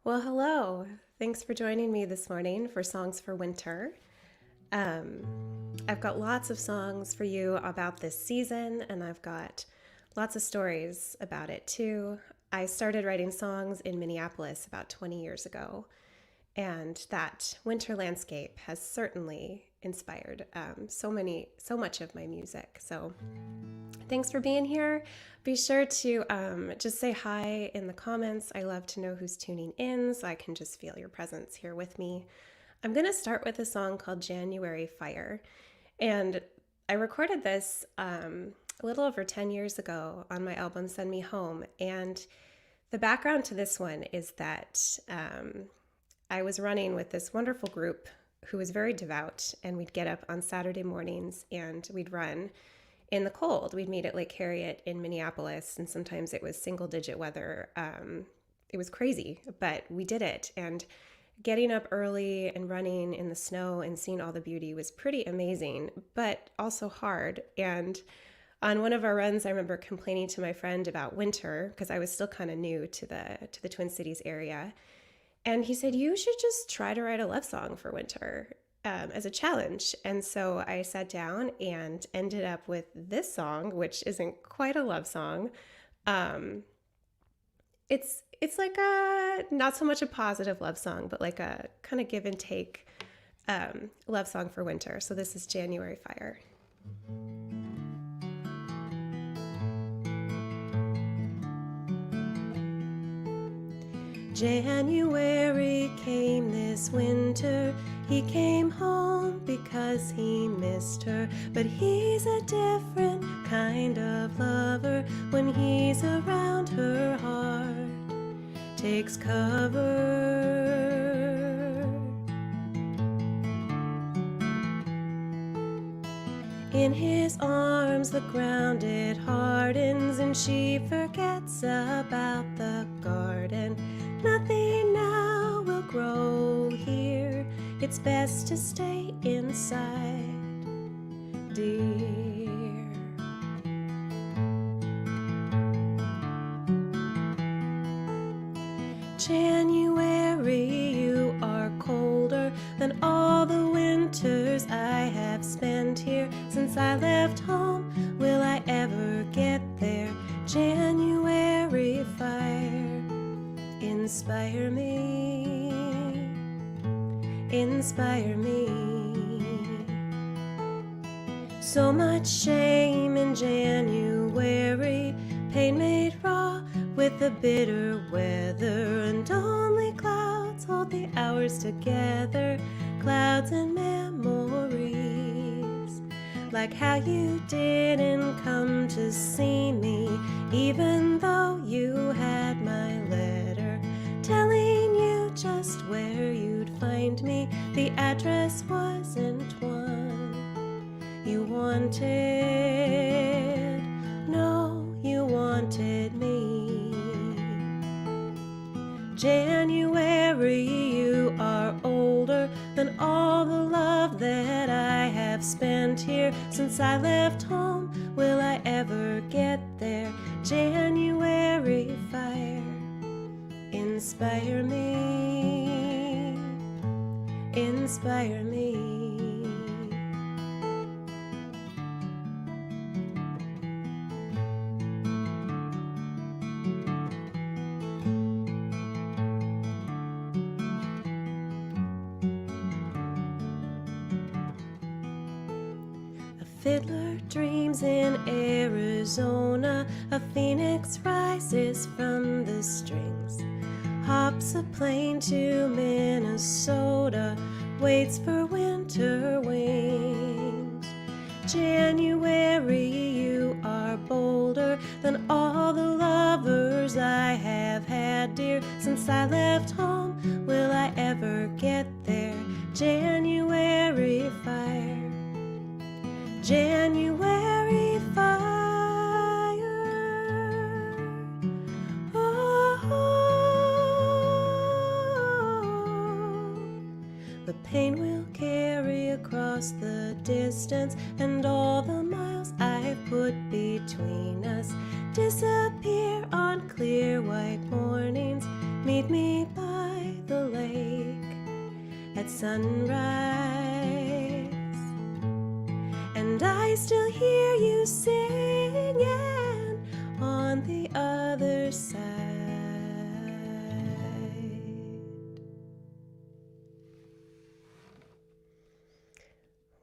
Well, hello. Thanks for joining me this morning for Songs for Winter. Um, I've got lots of songs for you about this season, and I've got lots of stories about it too. I started writing songs in Minneapolis about 20 years ago, and that winter landscape has certainly inspired so much of my music. So thanks for being here. Be sure to just say hi in the comments. I love to know who's tuning in so I can just feel your presence here with me. I'm going to start with a song called January Fire. And I recorded this a little over 10 years ago on my album Send Me Home. And the background to this one is that I was running with this wonderful group who was very devout, and we'd get up on Saturday mornings and we'd run in the cold. We'd meet at Lake Harriet in Minneapolis, and sometimes it was single-digit weather. It was crazy, but we did it. And getting up early and running in the snow and seeing all the beauty was pretty amazing, but also hard. And on one of our runs, I remember complaining to my friend about winter because I was still kind of new to the Twin Cities area. And he said, "You should just try to write a love song for winter." As a challenge. And so I sat down and ended up with this song, which isn't quite a love song. It's like a not so much a positive love song, but like a kind of give and take love song for winter. So this is January Fire. January came this winter. He came home because he missed her. But he's a different kind of lover. When he's around, her heart takes cover. In his arms the ground it hardens, and she forgets about the garden. Nothing now will grow here. It's best to stay inside, dear. January, you are colder than all the winters I have spent here. Since I left home, will I ever get there? January fire, inspire me, inspire me. So much shame in January, pain made raw with the bitter weather, and only clouds hold the hours together, clouds and memories. Like how you didn't come to see me, even though you had my letter telling you just where you'd find me. The address wasn't one you wanted, no, you wanted me. January, you are older than all the love that I have spent here. Since I left home, will I ever get there? January fire, inspire me, inspire me. A fiddler dreams in Arizona, a phoenix rises from the strings, hops a plane to Minnesota, waits for winter wings. January, you are bolder than all the lovers I have had, dear. Since I left home, will I ever get there? January fire, January fire. Oh, the pain will carry across the distance, and all the miles I've put between us disappear on clear white mornings. Meet me by at sunrise, and I still hear you singing on the other side.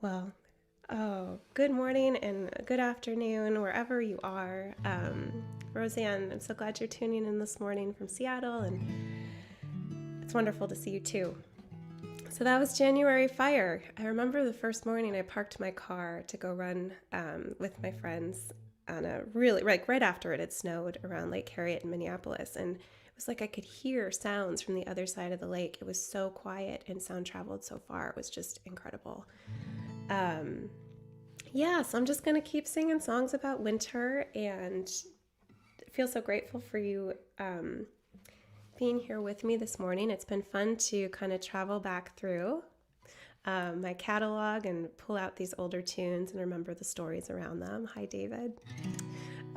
Well, good morning and good afternoon, wherever you are. Roseanne, I'm so glad you're tuning in this morning from Seattle, and it's wonderful to see you too. So that was January Fire. I remember the first morning I parked my car to go run with my friends on a really, right after it had snowed around Lake Harriet in Minneapolis, and it was like I could hear sounds from the other side of the lake. It was so quiet and sound traveled so far. It was just incredible. So I'm just going to keep singing songs about winter, and feel so grateful for you being here with me this morning. It's been fun to kind of travel back through my catalog and pull out these older tunes and remember the stories around them. Hi, David.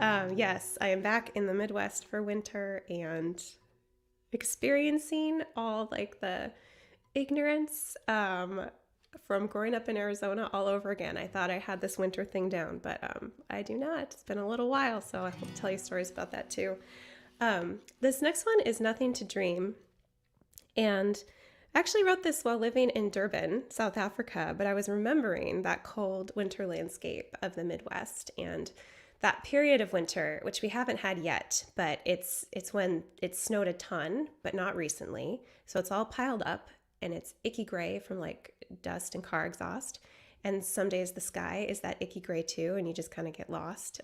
Yes, I am back in the Midwest for winter and experiencing all like the ignorance from growing up in Arizona all over again. I thought I had this winter thing down, but I do not. It's been a little while, so I will tell you stories about that too. This next one is Nothing to Dream, and I actually wrote this while living in Durban, South Africa, but I was remembering that cold winter landscape of the Midwest and that period of winter, which we haven't had yet, but it's when it snowed a ton, but not recently. So it's all piled up and it's icky gray from like dust and car exhaust. And some days the sky is that icky gray too, and you just kind of get lost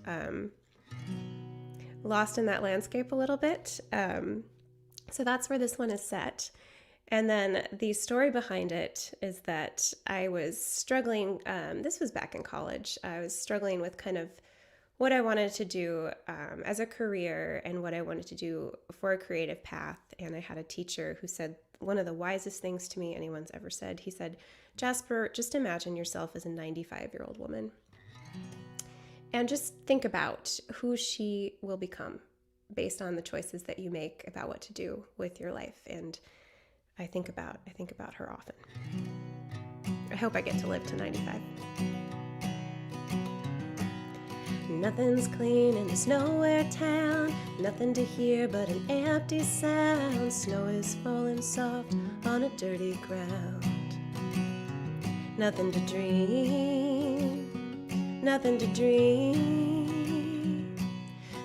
in that landscape a little bit. So that's where this one is set. And then the story behind it is that I was struggling, this was back in college, I was struggling with kind of what I wanted to do as a career and what I wanted to do for a creative path. And I had a teacher who said one of the wisest things to me anyone's ever said. He said, "Jasper, just imagine yourself as a 95-year-old woman. And just think about who she will become based on the choices that you make about what to do with your life." And I think about her often. I hope I get to live to 95. Nothing's clean in this nowhere town, nothing to hear but an empty sound. Snow is falling soft on a dirty ground. Nothing to dream, nothing to dream.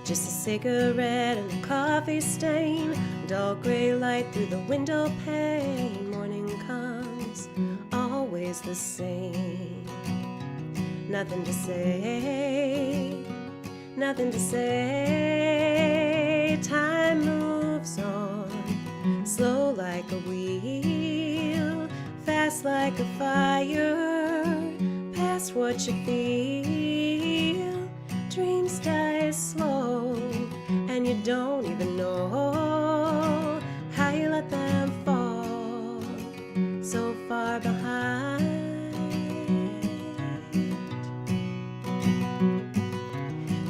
Just a cigarette and a coffee stain, dull gray light through the window pane. Morning comes, always the same. Nothing to say, nothing to say. Time moves on, slow like a wheel, fast like a fire, past what you feel. Dreams die slow, and you don't even know how you let them fall so far behind.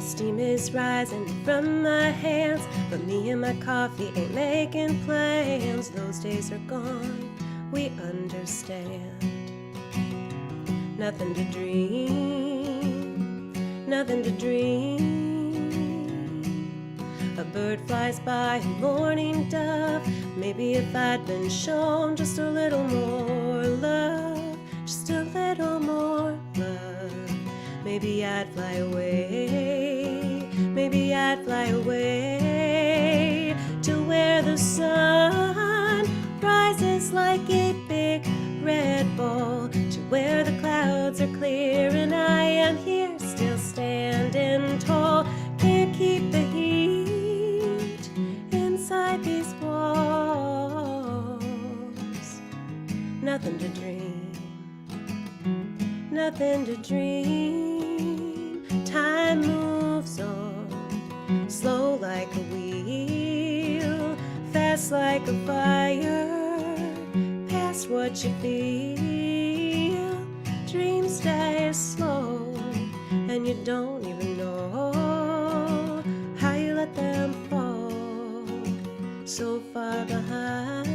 Steam is rising from my hands, but me and my coffee ain't making plans. Those days are gone, we understand. Nothing to dream, nothing to dream. A bird flies by, a morning dove. Maybe if I'd been shown just a little more love, just a little more love, maybe I'd fly away, maybe I'd fly away to where the sun rises like a big red ball, to where the clouds are clear and I am here still standing tall. Can't keep the heat inside these walls. Nothing to dream, nothing to dream. Time moves on, slow like a wheel, fast like a fire, past what you feel. Dreams die slow, and you don't even know how you let them fall so far behind.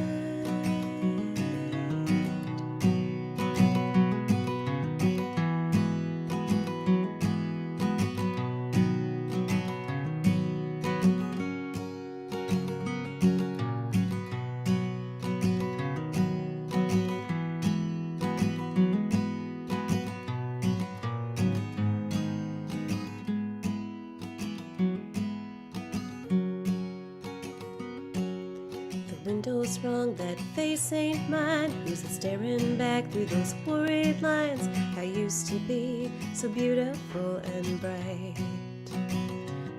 window's wrong, that face ain't mine. Who's it staring back through those worried lines? I used to be so beautiful and bright.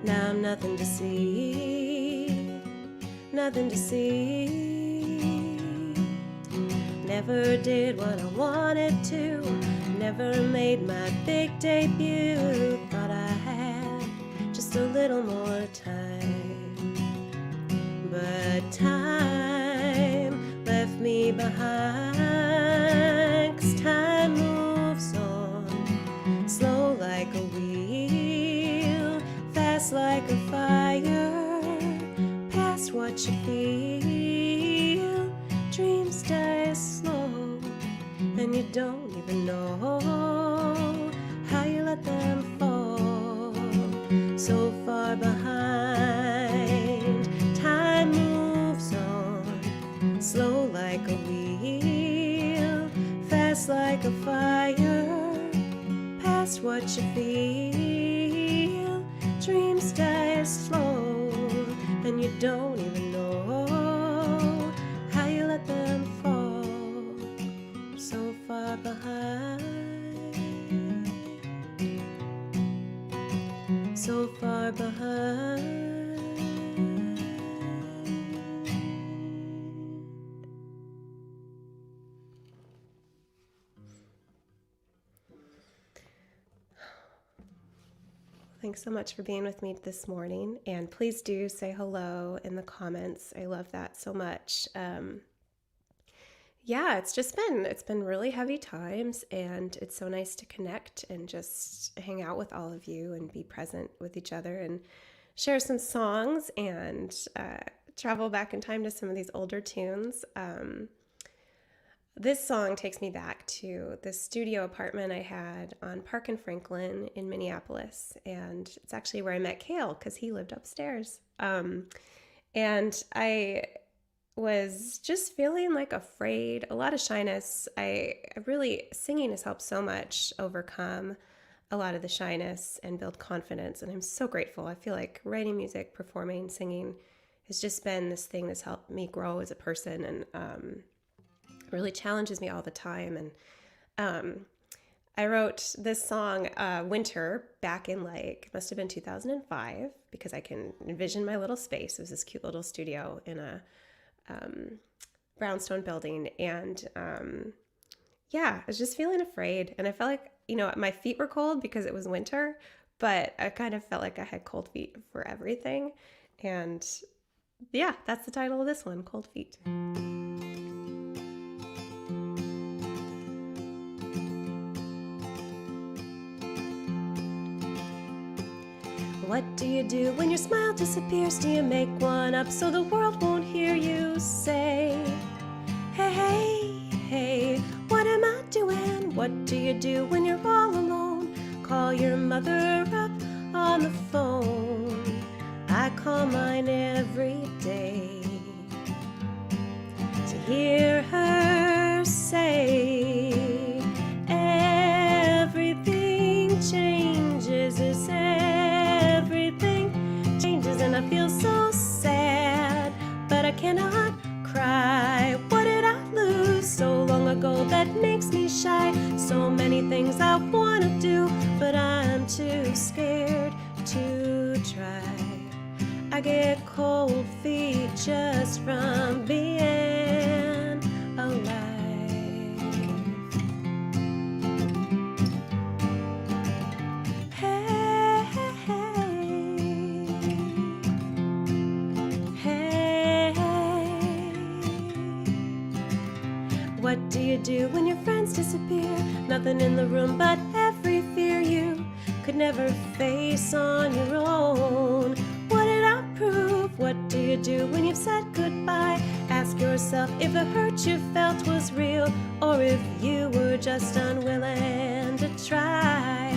Now I'm nothing to see, nothing to see. Never did what I wanted to, never made my big debut. Thought I had just a little more time, but time left me behind. 'Cause time moves on, slow like a wheel, fast like a fire, past what you feel. Dreams die slow, and you don't even know how you let them fall. So far behind, time moves on, slow like a wheel, fast like a fire, past what you feel. Dreams die slow, and you don't even know how you let them fall. So far behind, so far behind. Thanks so much for being with me this morning, and please do say hello in the comments. I love that so much. Yeah, it's been really heavy times, and it's so nice to connect and just hang out with all of you and be present with each other and share some songs and travel back in time to some of these older tunes. This song takes me back to the studio apartment I had on Park and Franklin in Minneapolis, and it's actually where I met Cale because he lived upstairs. And I was just feeling like afraid, a lot of shyness. Singing has helped so much overcome a lot of the shyness and build confidence, and I'm so grateful. I feel like writing music, performing, singing has just been this thing that's helped me grow as a person, and really challenges me all the time. And I wrote this song, Winter, back in must have been 2005, because I can envision my little space. It was this cute little studio in a brownstone building. And I was just feeling afraid. And I felt like, my feet were cold because it was winter, but I kind of felt like I had cold feet for everything. And yeah, that's the title of this one, Cold Feet. What do you do when your smile disappears? Do you make one up so the world won't hear you say, hey, hey, hey, what am I doing? What do you do when you're all alone? Call your mother up on the phone. I call mine every day to hear her say, everything changes, is everything changes, and I feel so sad, but I cannot cry. What did I lose so long ago that makes me shy? So many things I want to do, but I'm too scared to try. I get cold feet just from being alive. What do you do when your friends disappear? Nothing in the room but every fear you could never face on your own. What did I prove? What do you do when you've said goodbye? Ask yourself if the hurt you felt was real, or if you were just unwilling to try.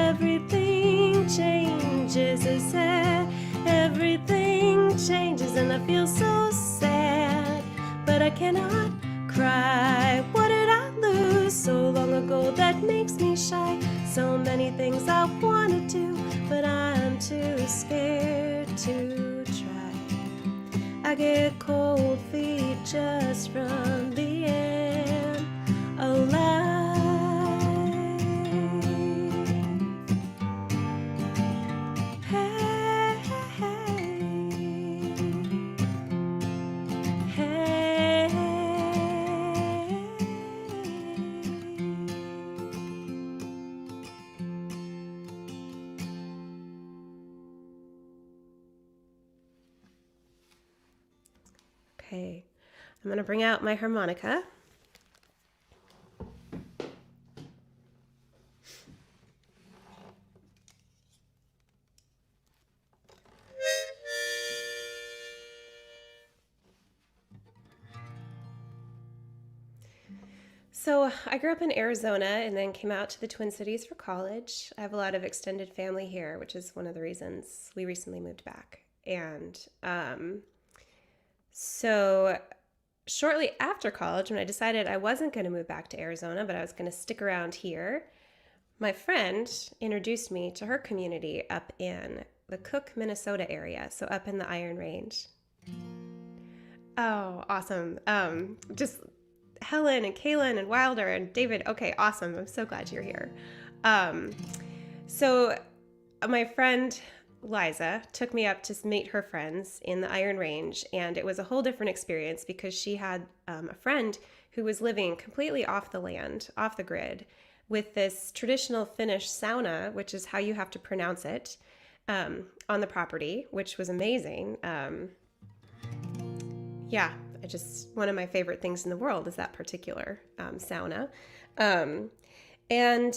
Everything changes, is it? Everything changes, and I feel so sad, but I cannot cry. What did I lose so long ago that makes me shy? So many things I want to do, but I'm too scared to try. I get cold feet just from being alive. Hey, hey, hey. Okay, I'm going to bring out my harmonica. So I grew up in Arizona and then came out to the Twin Cities for college. I have a lot of extended family here, which is one of the reasons we recently moved back. And so shortly after college, when I decided I wasn't going to move back to Arizona, but I was going to stick around here, my friend introduced me to her community up in the Cook, Minnesota area, so up in the Iron Range. Oh, awesome. Just Helen and Kaylin and Wilder and David. Okay, awesome. I'm so glad you're here. So my friend Liza took me up to meet her friends in the Iron Range, and it was a whole different experience because she had a friend who was living completely off the land, off the grid, with this traditional Finnish sauna, which is how you have to pronounce it, on the property, which was amazing. Yeah, one of my favorite things in the world is that particular sauna. And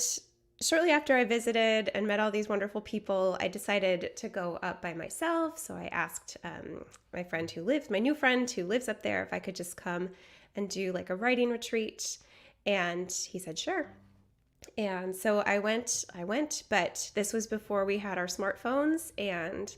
shortly after I visited and met all these wonderful people, I decided to go up by myself. So I asked my new friend who lives up there, if I could just come and do like a writing retreat. And he said, sure. And so I went, but this was before we had our smartphones. And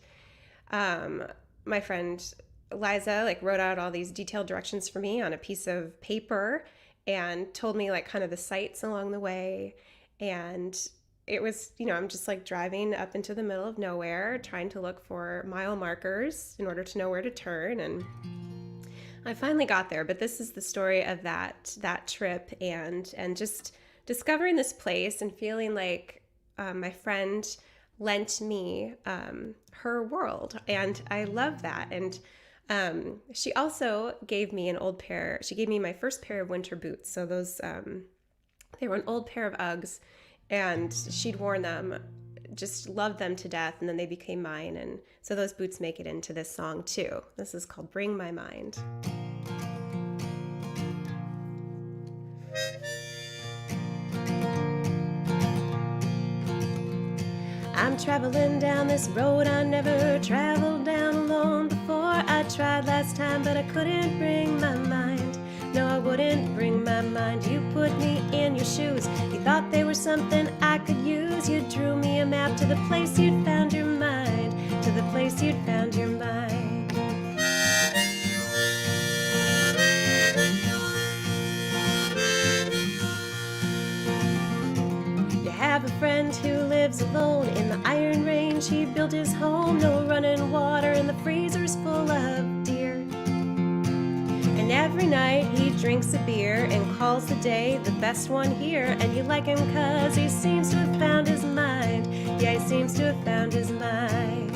my friend Liza wrote out all these detailed directions for me on a piece of paper and told me kind of the sights along the way. And it was, I'm just driving up into the middle of nowhere, trying to look for mile markers in order to know where to turn. And I finally got there, but this is the story of that trip and just discovering this place and feeling like my friend lent me her world. And I love that. And she also gave me she gave me my first pair of winter boots. So those, they were an old pair of Uggs, and she'd worn them, just loved them to death, and then they became mine. And so those boots make it into this song too. This is called Bring My Mind. I'm traveling down this road I never traveled down alone before. I tried last time, but I couldn't bring my mind. No, I wouldn't bring my mind. You put me in your shoes. You thought they were something I could use. You drew me a map to the place you'd found your mind. To the place you'd found your mind. You have a friend who lives alone in the Iron Range. He built his home, no running water, and the freezer's full of deer. And every night he drinks a beer and calls the day the best one here. And you like him 'cause he seems to have found his mind. Yeah, he seems to have found his mind.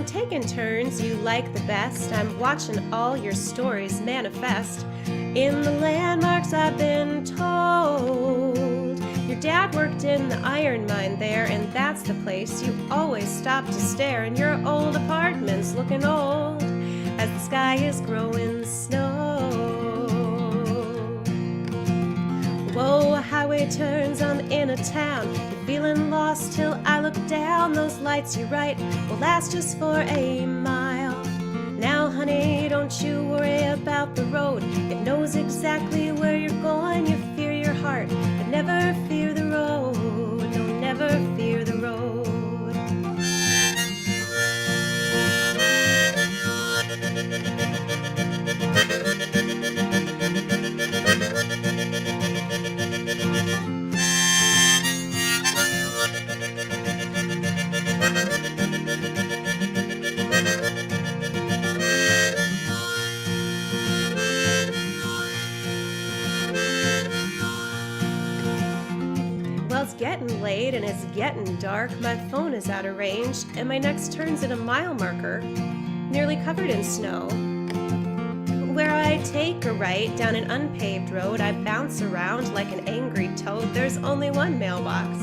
Taking turns you like the best. I'm watching all your stories manifest in the landmarks I've been told. Your dad worked in the iron mine there, and that's the place you always stop to stare. And your old apartment's looking old as the sky is growing snow. Whoa, a highway turns on the inner town. You're feeling lost till I look down. Those lights, you're right, will last just for a mile. Now, honey, don't you worry about the road. It knows exactly where you're getting late and it's getting dark. My phone is out of range and my next turn's at a mile marker, nearly covered in snow. Where I take a right down an unpaved road, I bounce around like an angry toad. There's only one mailbox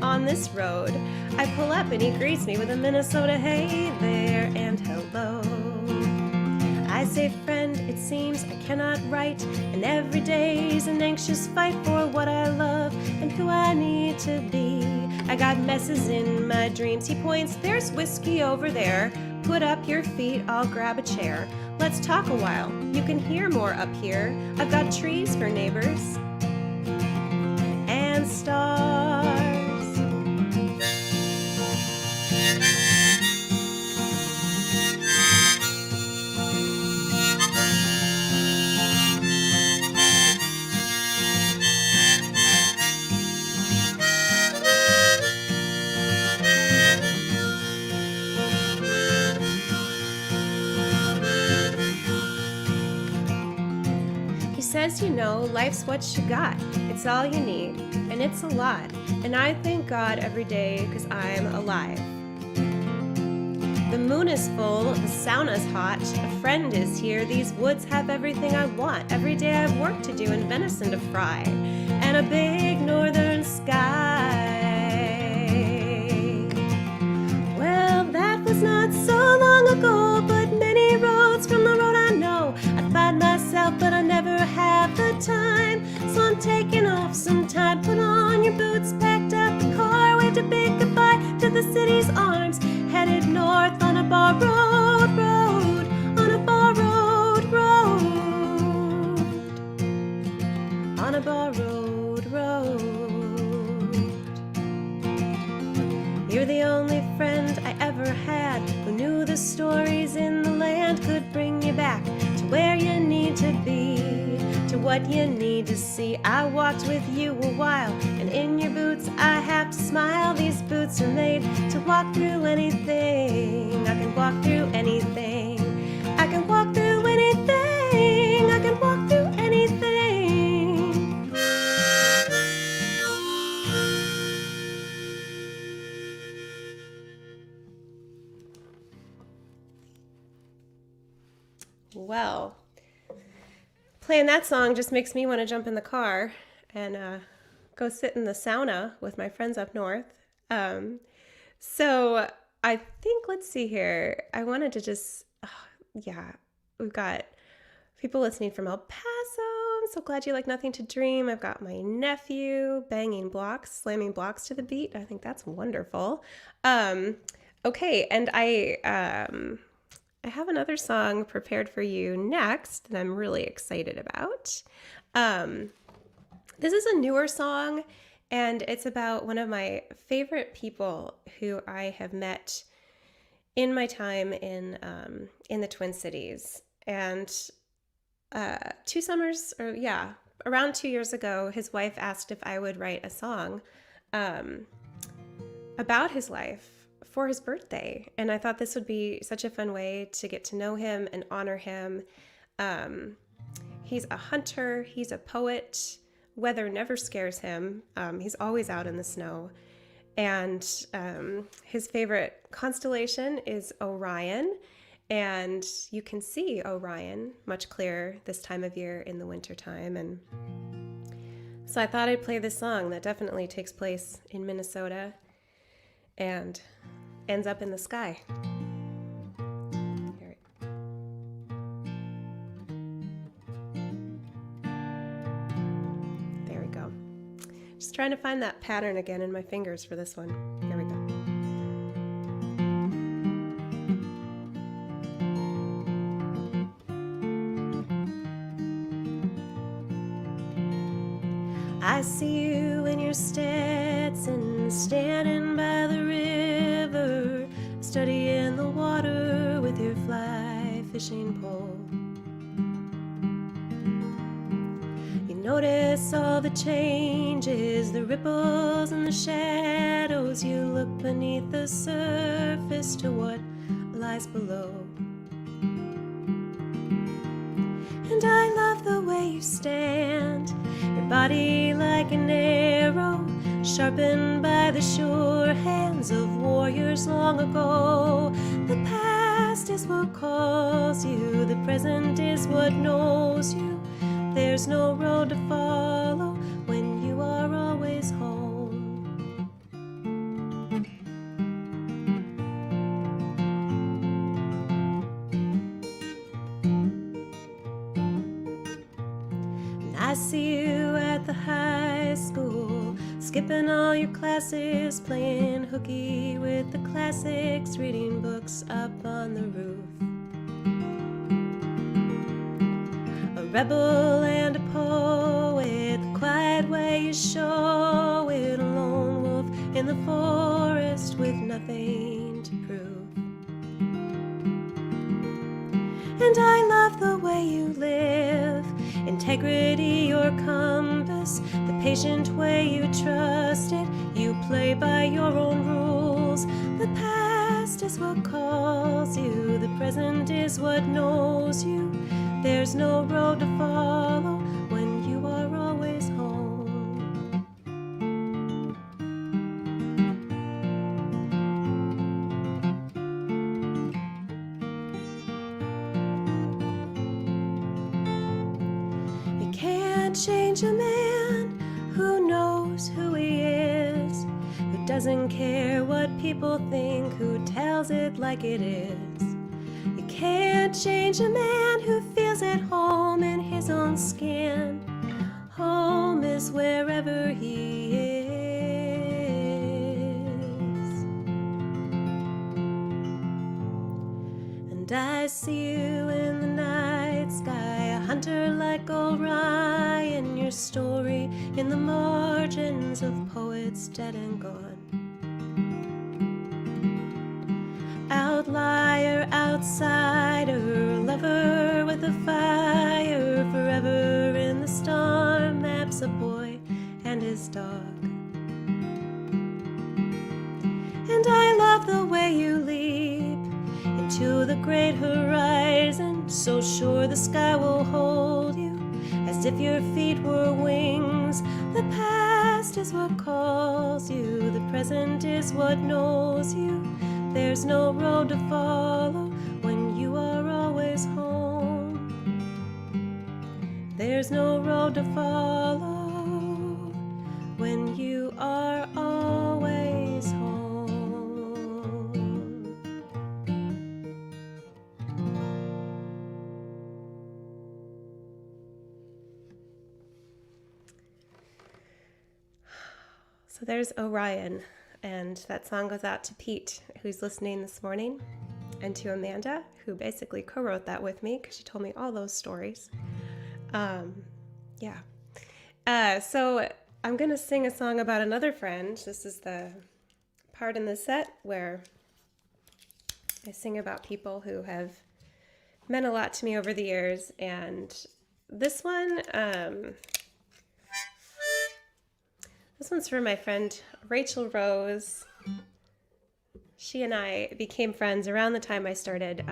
on this road. I pull up and he greets me with a Minnesota hey there and hello. I say, friend, it seems I cannot write, and every day's an anxious fight for what I love and who I need to be. I got messes in my dreams. He points, there's whiskey over there. Put up your feet, I'll grab a chair. Let's talk a while, you can hear more up here. I've got trees for neighbors and stars. Says, you know, life's what you got. It's all you need, and it's a lot. And I thank God every day because I'm alive. The moon is full, the sauna's hot, a friend is here. These woods have everything I want. Every day I've work to do and venison to fry, and a big northern sky. Well, that was not so long ago, but many roads from the road I know. I'd find myself, but I never have the time, so I'm taking off some time. Put on your boots, packed up the car, waved a big goodbye to the city's arms, headed north on a borrowed road, on a borrowed road, on a borrowed road. You're the only friend I ever had who knew the stories in the land, could bring you back to where you need to be, to what you need to see. I walked with you a while, and in your boots I have to smile. These boots are made to walk through anything. I can walk through anything. I can walk through anything. I can walk through anything. Well, playing that song just makes me want to jump in the car and go sit in the sauna with my friends up north. So I think, let's see here. I wanted to just, we've got people listening from El Paso. I'm so glad you like Nothing to Dream. I've got my nephew banging blocks, slamming blocks to the beat. I think that's wonderful. Okay, and I have another song prepared for you next that I'm really excited about. This is a newer song, and it's about one of my favorite people who I have met in my time in the Twin Cities. And around 2 years ago, his wife asked if I would write a song about his life for his birthday. And I thought this would be such a fun way to get to know him and honor him. He's a hunter, he's a poet. Weather never scares him. He's always out in the snow. And his favorite constellation is Orion. And you can see Orion much clearer this time of year in the wintertime. And so I thought I'd play this song that definitely takes place in Minnesota and ends up in the sky. Here. There we go. Just trying to find that pattern again in my fingers for this one. Here we go. I see you in your Stetson, standing by the river, studying the water with your fly fishing pole. You notice all the changes, the ripples and the shadows. You look beneath the surface to what lies below. And I love the way you stand, your body like an arrow, sharpened by the sure hands of warriors long ago. The past is what calls you, the present is what knows you. There's no road to follow when you are always home. And I see you at the high school, skipping all your classes, playing hooky with the classics, reading books up on the roof. A rebel and a poet, the quiet way you show it, a lone wolf in the forest with nothing to prove. And I love the way you live, integrity your compass, the patient way you trust it, you play by your own rules. The past is what calls you, the present is what knows you. There's no road to follow when you are always home. You can't change a man who knows who he is, who doesn't care what people think, who tells it like it is. You can't change a man who feels at home in his own skin. Home is wherever he is. And I see you in the night sky, a hunter like Orion, your story in the margins of poets dead and gone. Outlier, outsider, lover with a fire, forever in the star maps, a boy and his dog. And I love the way you leap into the great horizon, so sure the sky will hold you, as if your feet were wings. The past is what calls you, the present is what knows you. There's no road to follow when you are always home. There's no road to follow when you are always home. So there's Orion. And that song goes out to Pete, who's listening this morning, and to Amanda, who basically co-wrote that with me because she told me all those stories. So I'm going to sing a song about another friend. This is the part in the set where I sing about people who have meant a lot to me over the years. And this one, this one's for my friend Rachel Rose. She and I became friends around the time I started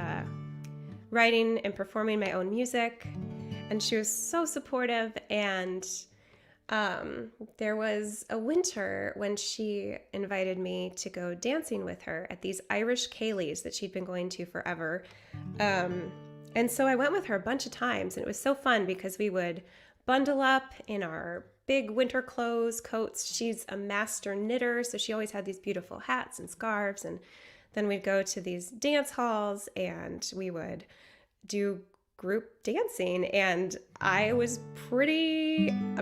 writing and performing my own music, and she was so supportive. And there was a winter when she invited me to go dancing with her at these Irish ceilidhs that she'd been going to forever. And so I went with her a bunch of times, and it was so fun because we would bundle up in our big winter clothes, coats. She's a master knitter, so she always had these beautiful hats and scarves. And then we'd go to these dance halls and we would do group dancing. And I'm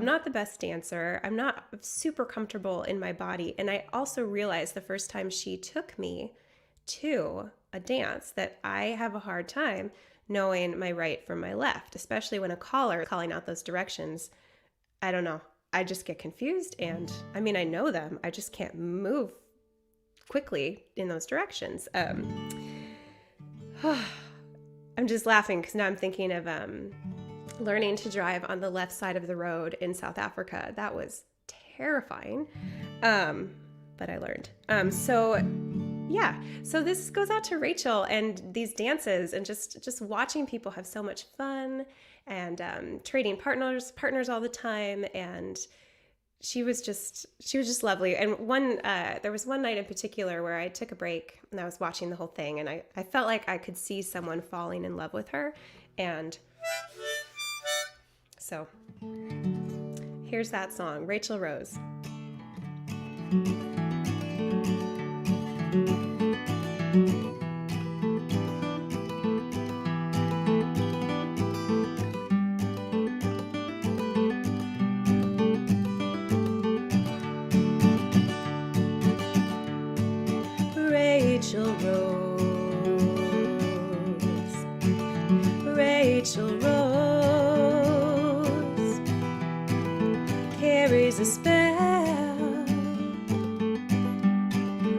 not the best dancer. I'm not super comfortable in my body. And I also realized the first time she took me to a dance that I have a hard time knowing my right from my left, especially when a caller calling out those directions. I don't know. I just get confused, and I mean, I know them. I just can't move quickly in those directions. I'm just laughing because now I'm thinking of learning to drive on the left side of the road in South Africa. That was terrifying, but I learned. So this goes out to Rachel and these dances, and just watching people have so much fun, and trading partners all the time. And she was just lovely. And there was one night in particular where I took a break and I was watching the whole thing, and I felt like I could see someone falling in love with her. And so here's that song, Rachel Rose. Rachel Rose, Rachel Rose, carries a spell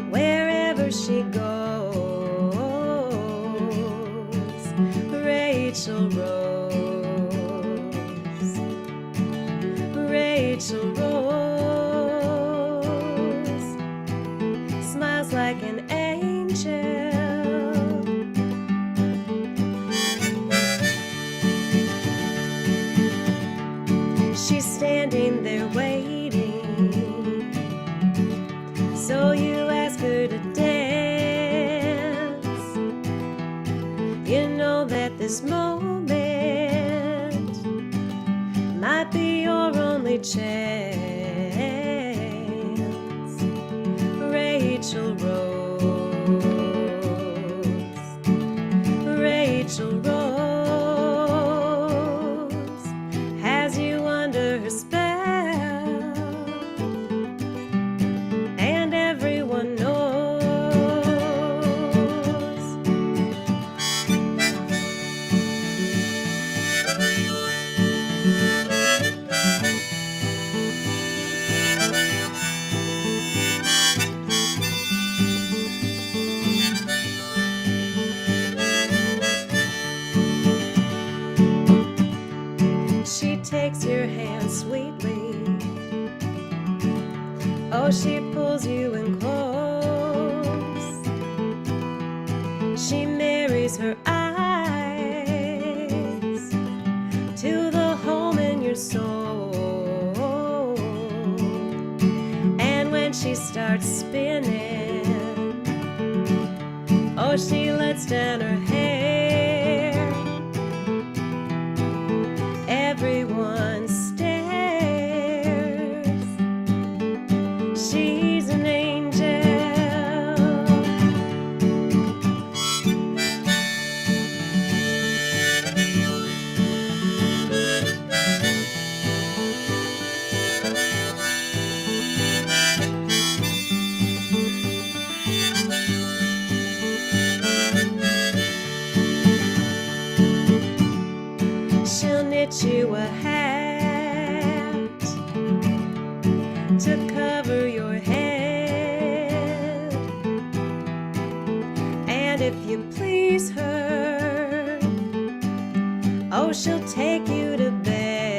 wherever she goes. Rachel Rose, Rachel Rose, smiles like an angel. She's standing there waiting, so you ask her to dance. You know that this moment might be your only chance. Rachel Rose, Rachel Rose, has you under her spell, and everyone knows. She takes your hand sweetly. Oh, she pulls you in close. She marries her eyes to the home in your soul. And when she starts spinning, oh, she lets down her hair. Everyone stares. She's an angel. She'll knit you a hat to cover your head, and if you please her, oh, she'll take you to bed.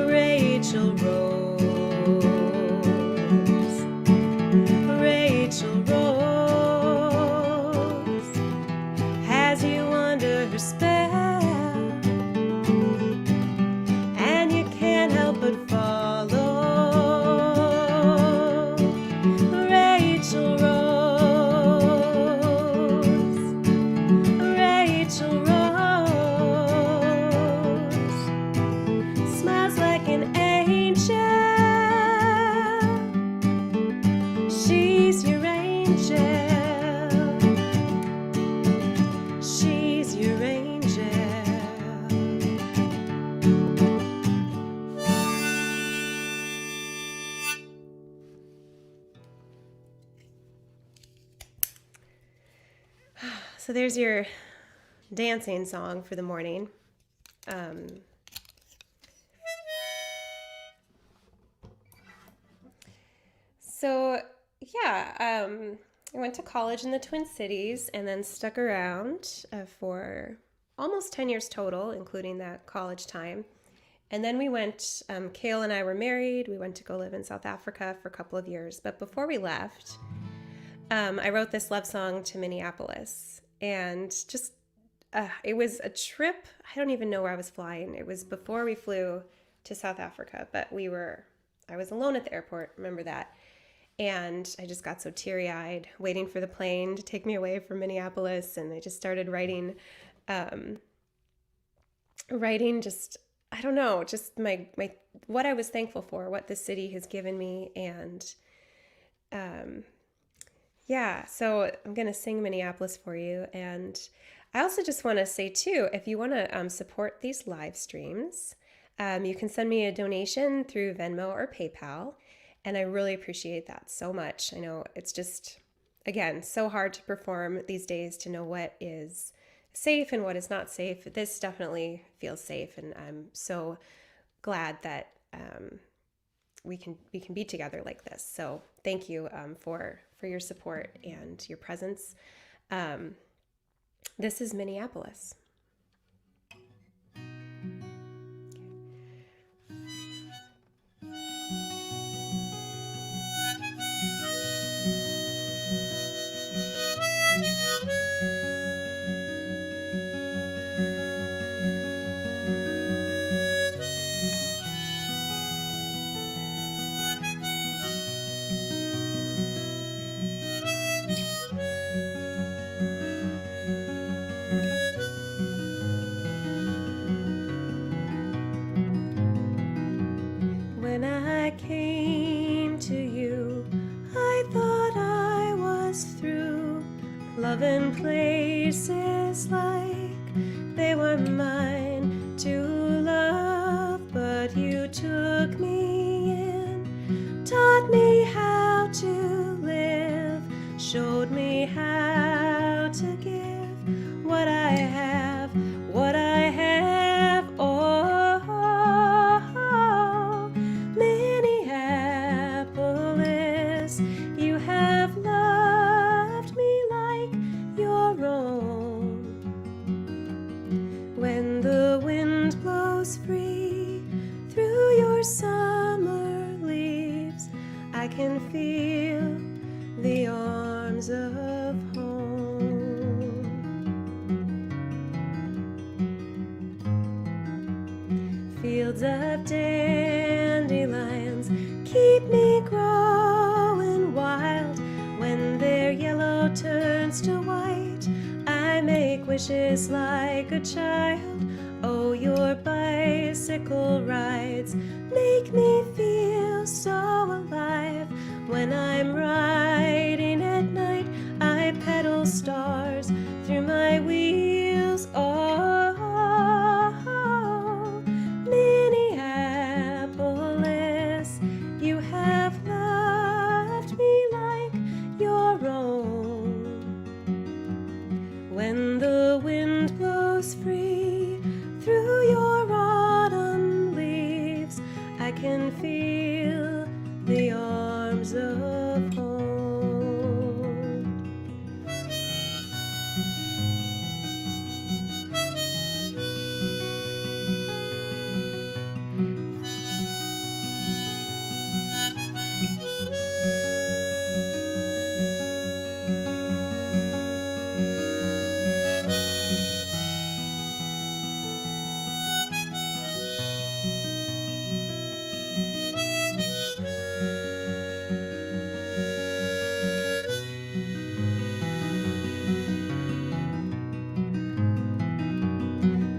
Rachel Rose, Rachel Rose, has you under her spell, and you can't help but follow. Rachel Rose, Rachel Rose, smiles like an angel. She's your angel. She's your angel. So there's your dancing song for the morning. So yeah, I went to college in the Twin Cities and then stuck around for almost 10 years total, including that college time. And then we went, Kale and I were married. We went to go live in South Africa for a couple of years. But before we left, I wrote this love song to Minneapolis. And it was a trip. I don't even know where I was flying. It was before we flew. to South Africa, but I was alone at the airport, remember that. And I just got so teary-eyed waiting for the plane to take me away from Minneapolis, and I just started writing just, I don't know, just my what I was thankful for, what the city has given me. And yeah, so I'm going to sing Minneapolis for you. And I also just want to say too, if you want to support these live streams, you can send me a donation through Venmo or PayPal. And I really appreciate that so much. I know it's just, again, so hard to perform these days, to know what is safe and what is not safe. This definitely feels safe, and I'm so glad that we can be together like this. So thank you for your support and your presence. This is Minneapolis. When I came to you, I thought I was through loving places like they were mine to love, but you took me in, taught me how to live, showed me how to give what I have, what I have. Oh, Minneapolis, you have loved me like your own. When the wind blows free through your summer leaves, I can feel the arms of home. Fields of dandelions keep me growing wild. When their yellow turns to white, I make wishes like a child. Oh, your bicycle rides make me feel so alive. When I'm riding at night, I pedal stars through my wheels. Oh, Minneapolis, you have loved me like your own. When the wind blows free through your autumn leaves, I can feel the arms of home.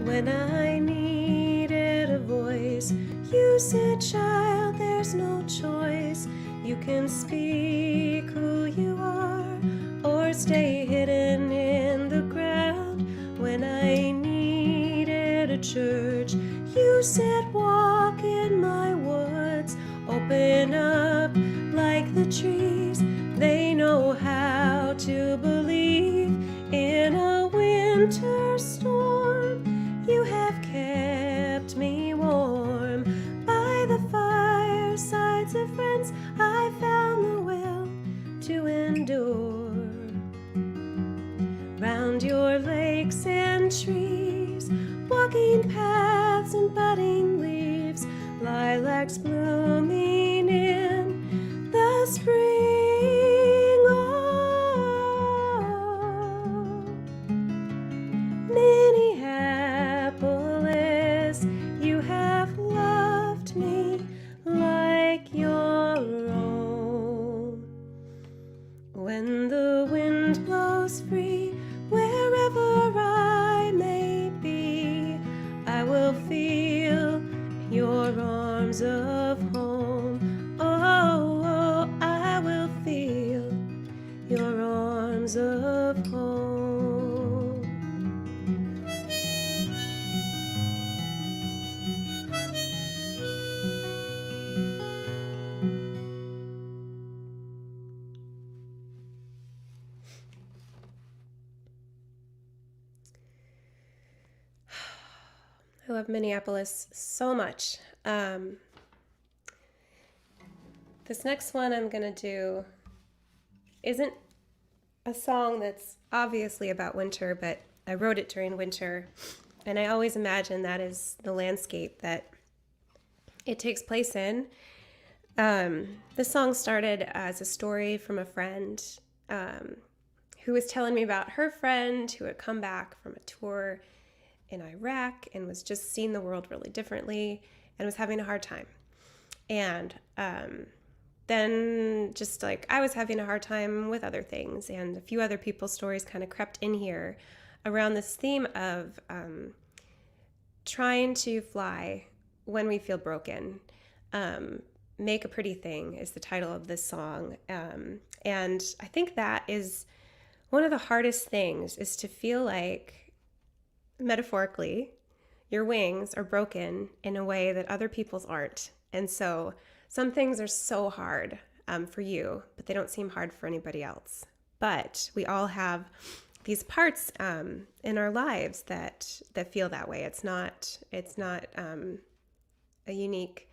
When I needed a voice, you said, child, there's no choice. You can speak who you are, or stay hidden in the ground. When I needed a church, you said, walk in my woods, open up like the trees. They know how to believe in a winter storm. You have kept me warm by the firesides of friends. I found the will to endure. Round your lakes and trees, walking paths and budding leaves, lilacs blooming in the spring. Oh, Minneapolis, you have loved arms of home. Oh, oh, I will feel your arms of home. I love Minneapolis so much. This next one I'm going to do isn't a song that's obviously about winter, but I wrote it during winter, and I always imagine that is the landscape that it takes place in. This song started as a story from a friend who was telling me about her friend who had come back from a tour in Iraq and was just seeing the world really differently and was having a hard time. And then just like I was having a hard time with other things, and a few other people's stories kind of crept in here around this theme of trying to fly when we feel broken. Make a Pretty Thing is the title of this song. And I think that is one of the hardest things, is to feel like, metaphorically, your wings are broken in a way that other people's aren't. And so some things are so hard for you, but they don't seem hard for anybody else. But we all have these parts in our lives that feel that way. It's not a unique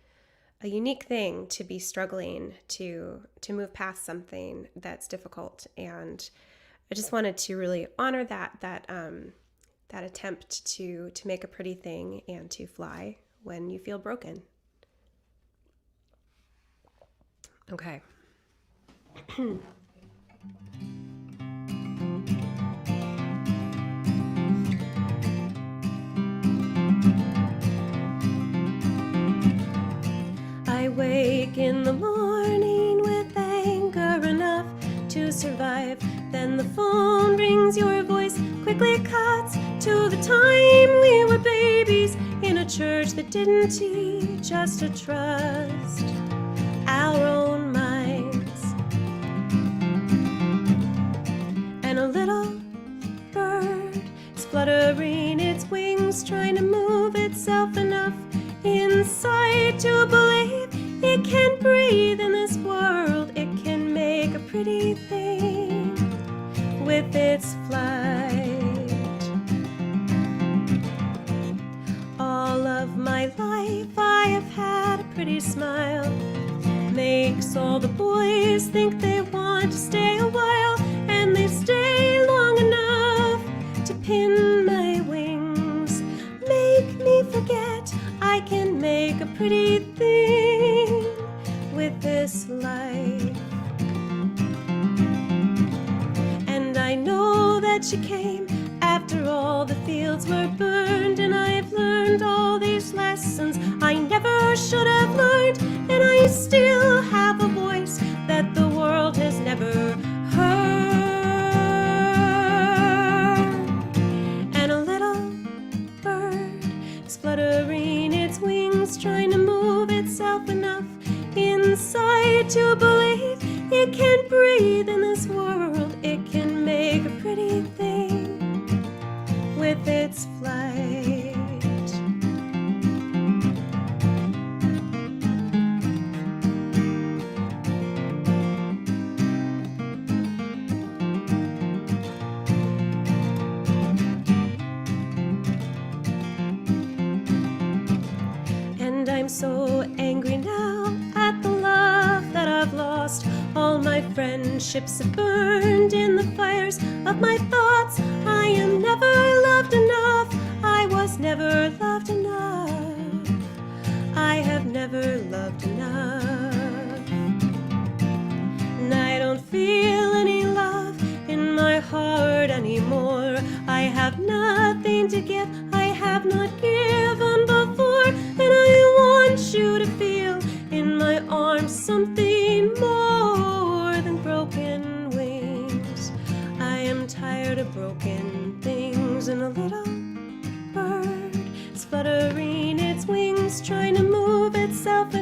thing to be struggling to move past something that's difficult. And I just wanted to really honor that attempt to make a pretty thing and to fly when you feel broken. Okay. I wake in the morning with anger enough to survive. Then the phone rings, your voice quickly cuts to the time we were babies in a church that didn't teach us to trust our own minds. And a little bird is fluttering its wings, trying to move itself enough inside to believe it can breathe in this world. It can make a pretty thing with its flight. All of my life I have had a pretty smile. Makes all the boys think they want to stay a while, and they stay long enough to pin my wings. Make me forget I can make a pretty thing with this life. And I know that you came after all the fields were burned, and I've learned all these lessons I never should have learned, and I still have a voice that the world has never heard. And a little bird is fluttering its wings, trying to move itself enough inside to believe it can breathe in this world. It can make a pretty thing with its flight. And I'm so angry now at the love that I've lost. All my friendships have burned in the fires of my thoughts. I am never loved enough. I was never loved enough. I have never loved enough. And I don't feel any love in my heart anymore. I have nothing to give. I have not given before. And I want you to feel in my arms something more than broken wings. I am tired of broken things. And a little bird is fluttering its wings, trying to move itself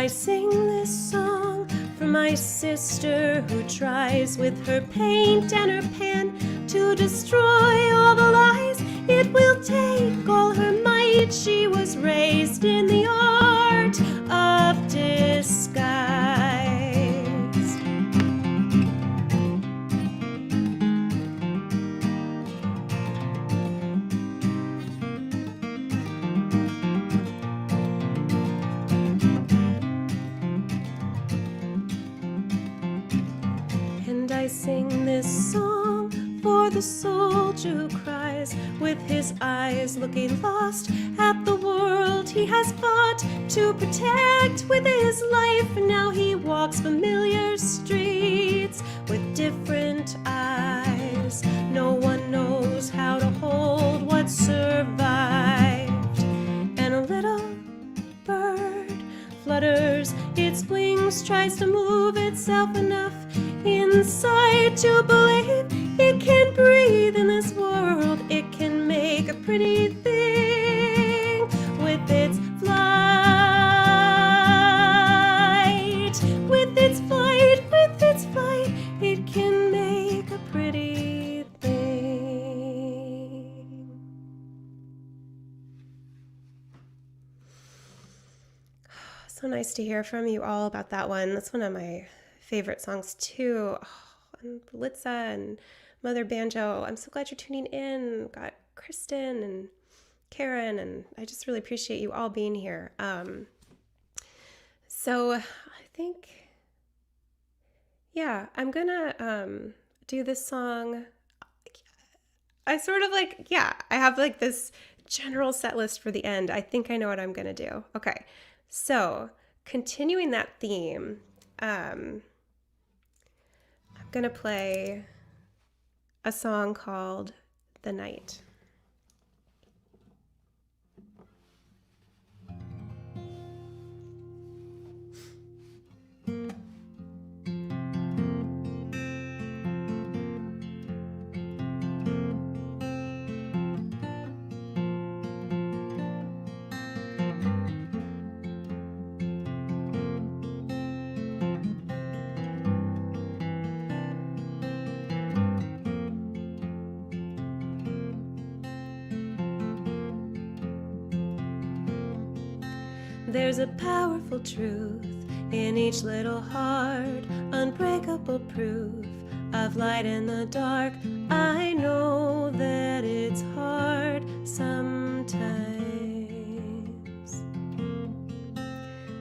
I sing this song for my sister who tries with her paint and her pen to destroy all the lies. It will take all her might. She was raised in the art of disguise. And I sing this song for the soldier who cries with his eyes looking lost at the world he has fought to protect with his life. Now he walks familiar streets with different eyes. No one knows how to hold what survived. And a little bird flutters its wings, tries to move itself enough inside to believe it can breathe in this world. It can make a pretty thing with its flight. With its flight, with its flight, it can make a pretty thing. So nice to hear from you all about that one. That's one of my favorite songs too. Oh, and Litza and Mother Banjo. I'm so glad you're tuning in. Got Kristen and Karen, and I just really appreciate you all being here. So I think, yeah, I'm gonna do this song. I sort of like, yeah, I have like this general set list for the end. I think I know what I'm gonna do. Okay, so continuing that theme, I'm gonna play a song called The Night. There's a powerful truth in each little heart, unbreakable proof of light in the dark. I know that it's hard sometimes.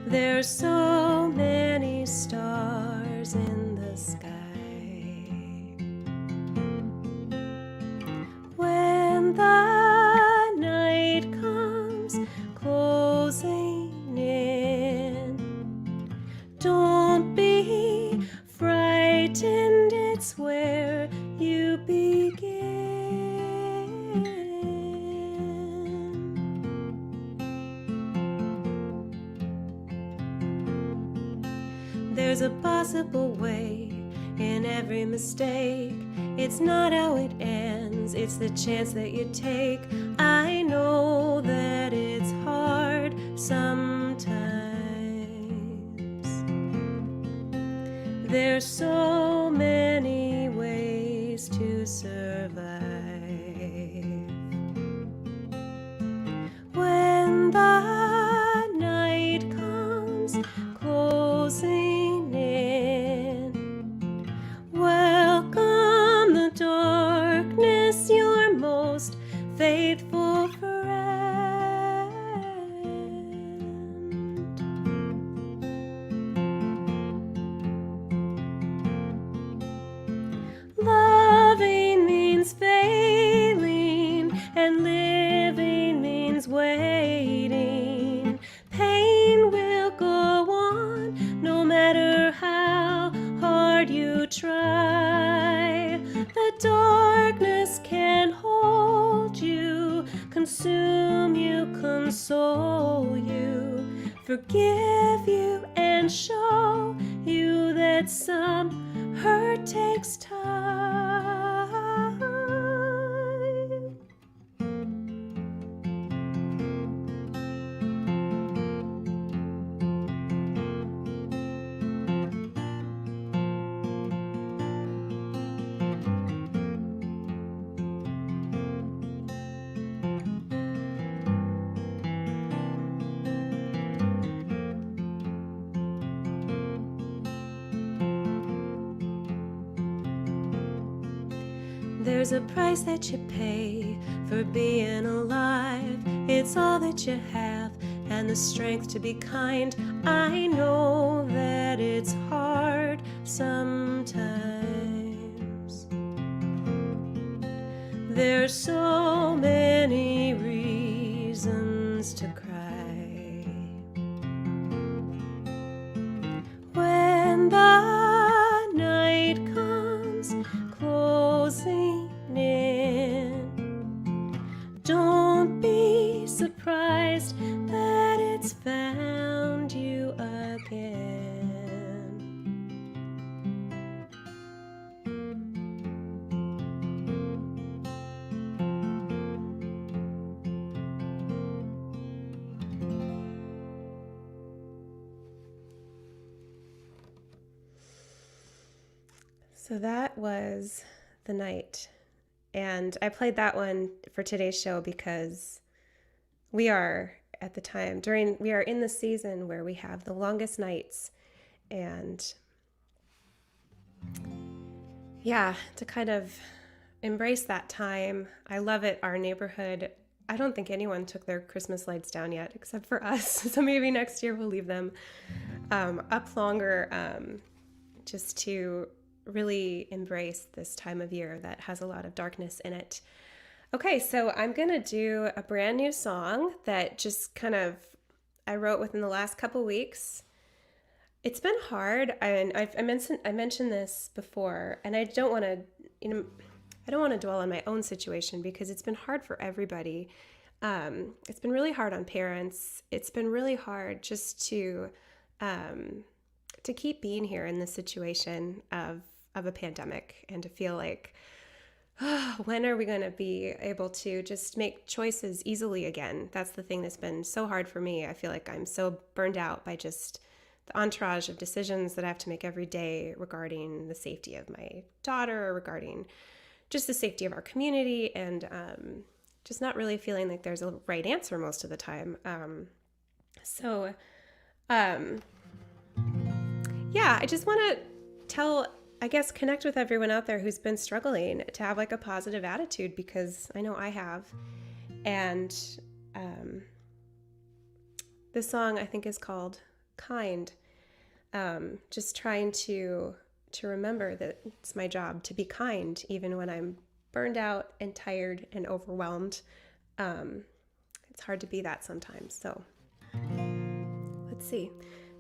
There's so many stars in the sky. When the night comes closing in, don't be frightened, it's where you begin. There's a possible way in every mistake. It's not how it ends, it's the chance that you take. I know that it's hard sometimes. There's so many ways to survive. When the night comes closing in, welcome the darkness, your most faithful friend. Loving means failing, and living means waiting. Pain will go on, no matter how hard you try. The darkness can hold you, consume you, console you, forgive you, and show you that some hurt takes time. There's a price that you pay for being alive. It's all that you have and the strength to be kind. I know that it's hard sometimes. There's so many reasons to cry. When the night comes closing in, don't be surprised that it's found you again. So that was The Night. And I played that one for today's show because we are at the time we are in the season where we have the longest nights. And yeah, to kind of embrace that time. I love it. Our neighborhood, I don't think anyone took their Christmas lights down yet except for us. So maybe next year we'll leave them up longer, just to really embrace this time of year that has a lot of darkness in it. Okay, so I'm gonna do a brand new song that just I wrote within the last couple weeks. It's been hard, and I mentioned this before, and I don't want to dwell on my own situation because it's been hard for everybody. It's been really hard on parents. It's been really hard just to keep being here in this situation of a pandemic, and to feel like, when are we going to be able to just make choices easily again? That's the thing that's been so hard for me. I feel like I'm so burned out by just the entourage of decisions that I have to make every day regarding the safety of my daughter, regarding just the safety of our community, and just not really feeling like there's a right answer most of the time. Yeah, I just want to connect with everyone out there who's been struggling to have like a positive attitude, because I know I have. And this song I think is called Kind. Just trying to remember that it's my job to be kind even when I'm burned out and tired and overwhelmed. It's hard to be that sometimes. So let's see.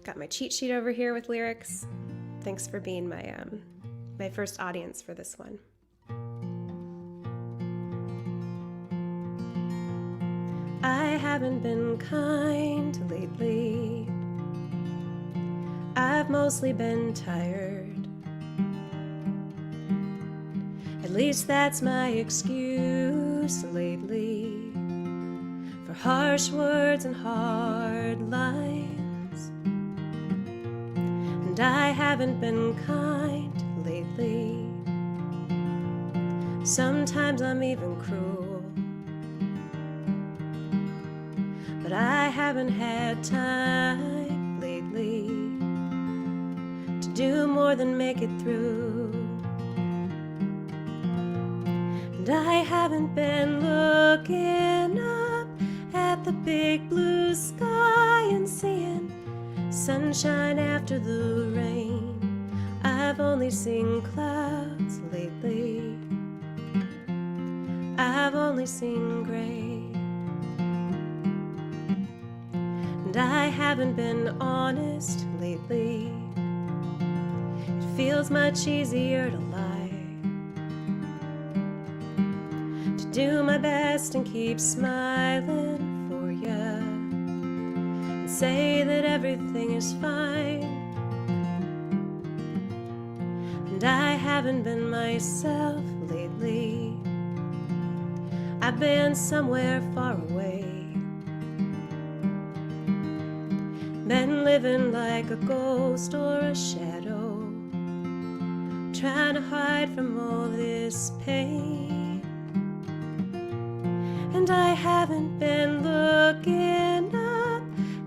Got my cheat sheet over here with lyrics. Thanks for being my first audience for this one. I haven't been kind lately. I've mostly been tired. At least that's my excuse lately for harsh words and hard lines. And I haven't been kind lately. Sometimes I'm even cruel, but I haven't had time lately to do more than make it through. And I haven't been looking up at the big blue sky and seeing sunshine after the rain. I've only seen clouds lately. I've only seen gray. And I haven't been honest lately. It feels much easier to lie, to do my best and keep smiling for you, and say that everything is fine. And I haven't been myself lately. I've been somewhere far away, been living like a ghost or a shadow, trying to hide from all this pain. And I haven't been looking up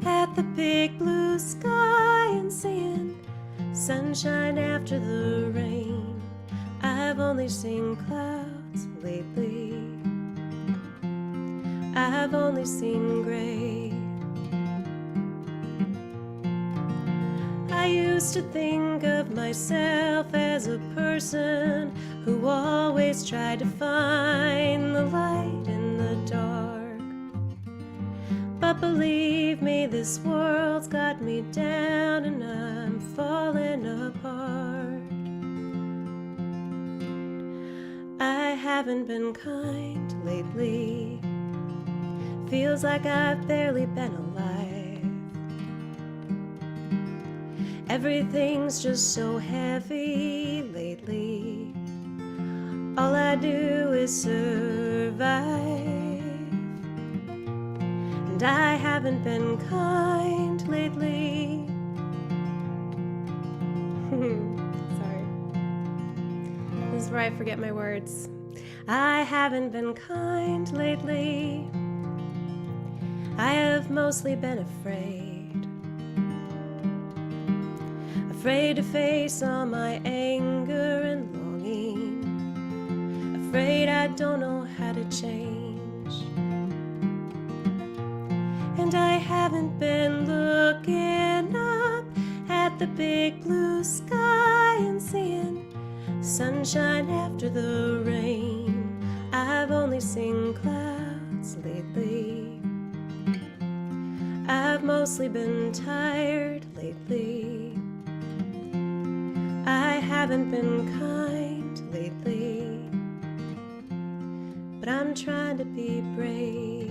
at the big blue sky and seeing sunshine after the rain. I've only seen clouds lately. I've only seen gray. I used to think of myself as a person who always tried to find the light in the dark. But believe me, this world's got me down and I'm falling apart. I haven't been kind lately. Feels like I've barely been alive. Everything's just so heavy lately. All I do is survive. And I haven't been kind lately. Sorry. This is where I forget my words. I haven't been kind lately. I have mostly been afraid. Afraid to face all my anger and longing. Afraid I don't know how to change. And I haven't been looking up at the big blue sky and seeing sunshine after the rain. I've only seen clouds lately. I've mostly been tired lately. I haven't been kind lately, but I'm trying to be brave.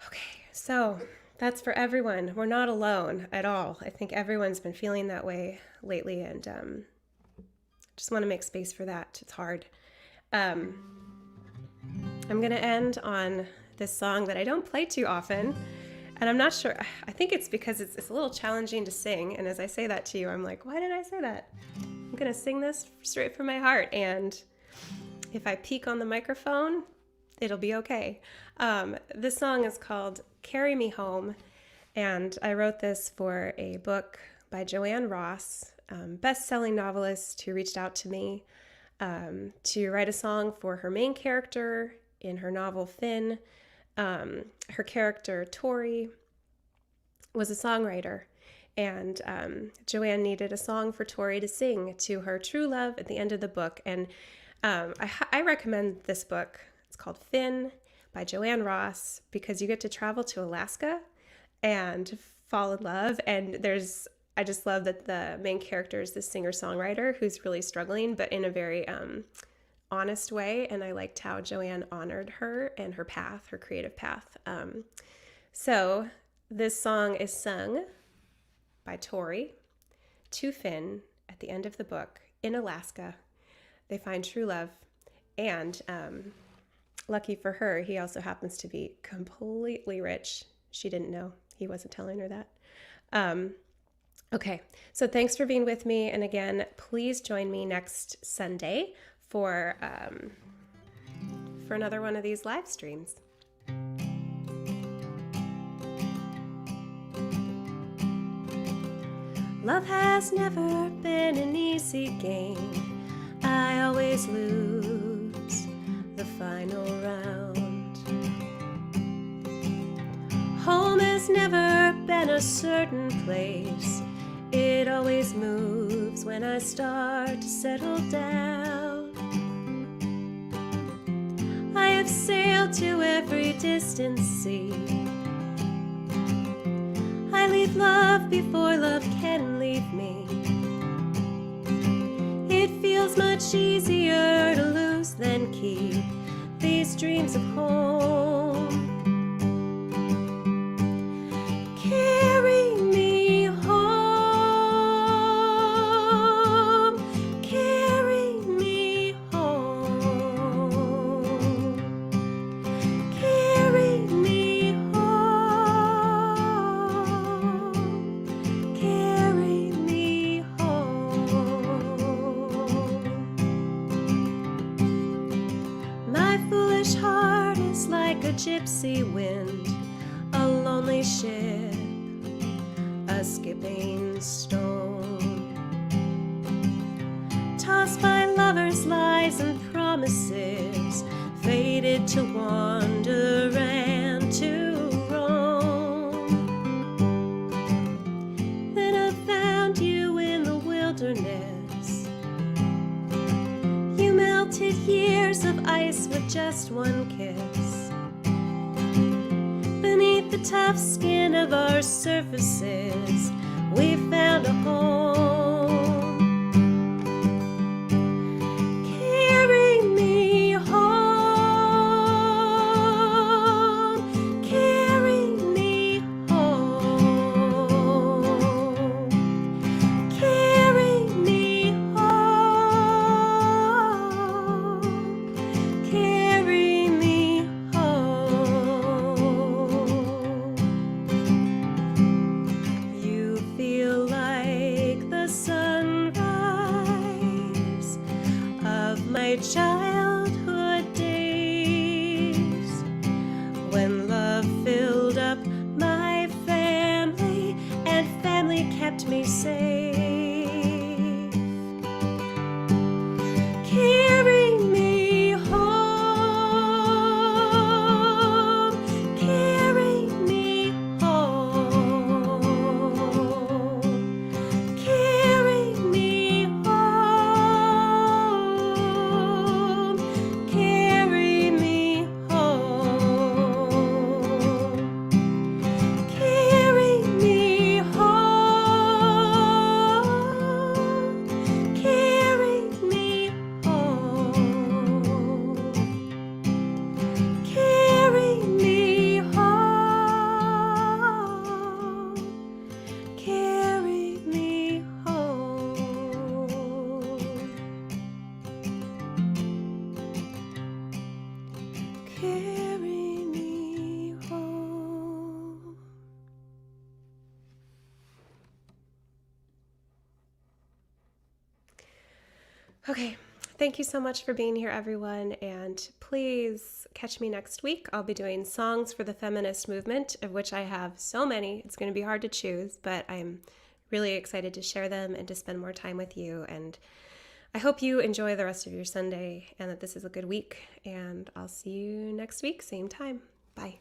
Okay, so that's for everyone. We're not alone at all. I think everyone's been feeling that way lately, and just want to make space for that. It's hard. I'm going to end on this song that I don't play too often, and I'm not sure. I think it's because it's a little challenging to sing, and as I say that to you, I'm like, why did I say that? I'm going to sing this straight from my heart, and if I peek on the microphone, it'll be okay. This song is called Carry Me Home, and I wrote this for a book by Joanne Ross, best-selling novelist who reached out to me to write a song for her main character in her novel Finn. Her character, Tori, was a songwriter, and Joanne needed a song for Tori to sing to her true love at the end of the book, and I recommend this book. It's called Finn by Joanne Ross because you get to travel to Alaska and fall in love, and I just love that the main character is this singer-songwriter who's really struggling, but in a very honest way, and I liked how Joanne honored her and her path, her creative path. So this song is sung by Tori to Finn at the end of the book in Alaska. They find true love, and lucky for her, he also happens to be completely rich. She didn't know. He wasn't telling her that. Okay, so thanks for being with me. And again, please join me next Sunday for another one of these live streams. Love has never been an easy game. I always lose the final round. Home has never been a certain place. It always moves when I start to settle down. I have sailed to every distant sea. I leave love before love can leave me. It feels much easier to lose than keep these dreams of home. Carry me home, carry me home, carry me home, carry me home. My foolish heart is like a gypsy wind, a lonely ship, a skipping stone, tossed by lovers' lies and promises, fated to wander and to roam. Then I found you in the wilderness. You melted years of ice with just one kiss. Beneath the tough skin of our surfaces, we found a home. Carry me home. Carry me home. Carry me home. Carry me home. You feel like the sunrise of my childhood days, when love filled up my family and family kept me safe. Carry me home. Carry me home. Carry me home. Carry me home. Carry me home. Carry me home. Carry me home. Carry me home. Carry me home. Okay, thank you so much for being here, everyone, and please catch me next week. I'll be doing songs for the feminist movement, of which I have so many. It's going to be hard to choose, but I'm really excited to share them and to spend more time with you. And I hope you enjoy the rest of your Sunday and that this is a good week. And I'll see you next week, same time. Bye.